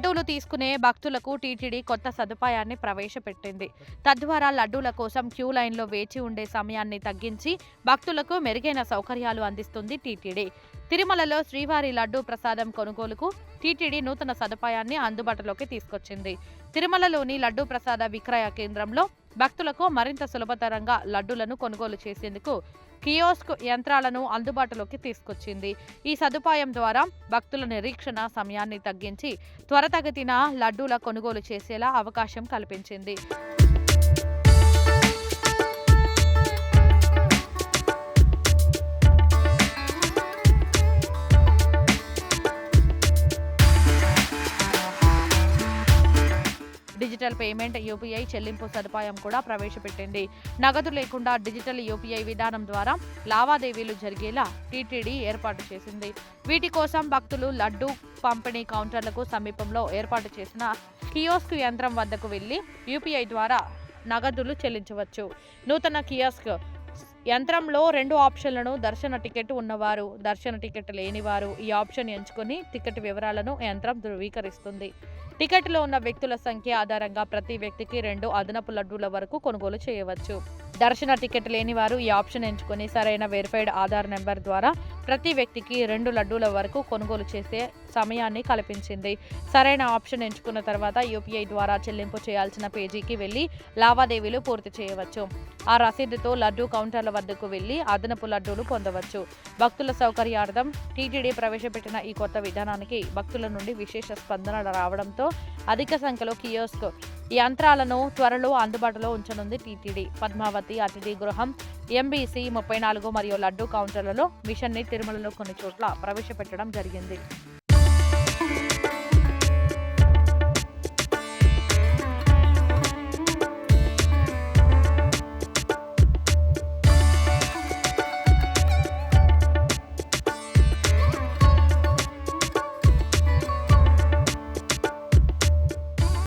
లడ్డూలు తీసుకునే భక్తులకు టీటీడీ కొత్త సదుపాయాన్ని ప్రవేశపెట్టింది. తద్వారా లడ్డూల కోసం క్యూ లైన్లో వేచి ఉండే సమయాన్ని తగ్గించి భక్తులకు మెరుగైన సౌకర్యాలు అందిస్తుంది టీటీడీ. తిరుమలలో శ్రీవారి లడ్డూ ప్రసాదం కొనుగోలుకు టీటీడీ నూతన సదుపాయాన్ని అందుబాటులోకి తీసుకొచ్చింది. తిరుమలలోని లడ్డూ ప్రసాద విక్రయ కేంద్రంలో భక్తులకు మరింత సులభతరంగా లడ్డూలను కొనుగోలు చేసేందుకు కియోస్క్ యంత్రాలను అందుబాటులోకి తీసుకొచ్చింది. ఈ సదుపాయం ద్వారా భక్తుల నిరీక్షణ సమయాన్ని తగ్గించి త్వరితగతిన లడ్డూల కొనుగోలు చేసేలా అవకాశం కల్పించింది. డిజిటల్ పేమెంట్ యూపీఐ చెల్లింపు సదుపాయం కూడా ప్రవేశపెట్టింది. నగదు లేకుండా డిజిటల్ యూపీఐ విధానం ద్వారా లావాదేవీలు జరిగేలా టీటీడీ ఏర్పాటు చేసింది. వీటి కోసం భక్తులు లడ్డూ పంపిణీ కౌంటర్లకు సమీపంలో ఏర్పాటు చేసిన కియోస్క్ యంత్రం వద్దకు వెళ్లి యూపీఐ ద్వారా నగదులు చెల్లించవచ్చు. నూతన కియోస్క్ యంత్రంలో 2 ఆప్షన్లను దర్శన టికెట్ ఉన్నవారు, దర్శన టికెట్ లేనివారు ఈ ఆప్షన్ ఎంచుకుని టికెట్ వివరాలను యంత్రం ధృవీకరిస్తుంది. టికెట్లో ఉన్న వ్యక్తుల సంఖ్య ఆధారంగా ప్రతి వ్యక్తికి 2 అదనపు లడ్డూల వరకు కొనుగోలు చేయవచ్చు. దర్శన టికెట్ లేని వారు ఈ ఆప్షన్ ఎంచుకుని సరైన వెరిఫైడ్ ఆధార్ నెంబర్ ద్వారా ప్రతి వ్యక్తికి 2 లడ్డూల వరకు కొనుగోలు చేసే సమయాన్ని కల్పించింది. సరైన ఆప్షన్ ఎంచుకున్న తర్వాత యూపీఐ ద్వారా చెల్లింపు చేయాల్సిన పేజీకి వెళ్లి లావాదేవీలు పూర్తి చేయవచ్చు. ఆ రసీదుతో లడ్డూ కౌంటర్ల వద్దకు వెళ్లి అదనపు లడ్డూలు పొందవచ్చు. భక్తుల సౌకర్యార్థం టీటీడీ ప్రవేశపెట్టిన ఈ కొత్త విధానానికి భక్తుల నుండి విశేష స్పందన రావడంతో అధిక సంఖ్యలో కియోస్క్ యంత్రాలను త్వరలో అందుబాటులో ఉంచనుంది టీటీడీ. పద్మావతి అతిథి గృహం, ఎంబీసీ 34 మరియు లడ్డూ కౌంటర్లలో మిషన్ని తిరుమలలో కొన్ని చోట్ల ప్రవేశపెట్టడం జరిగింది.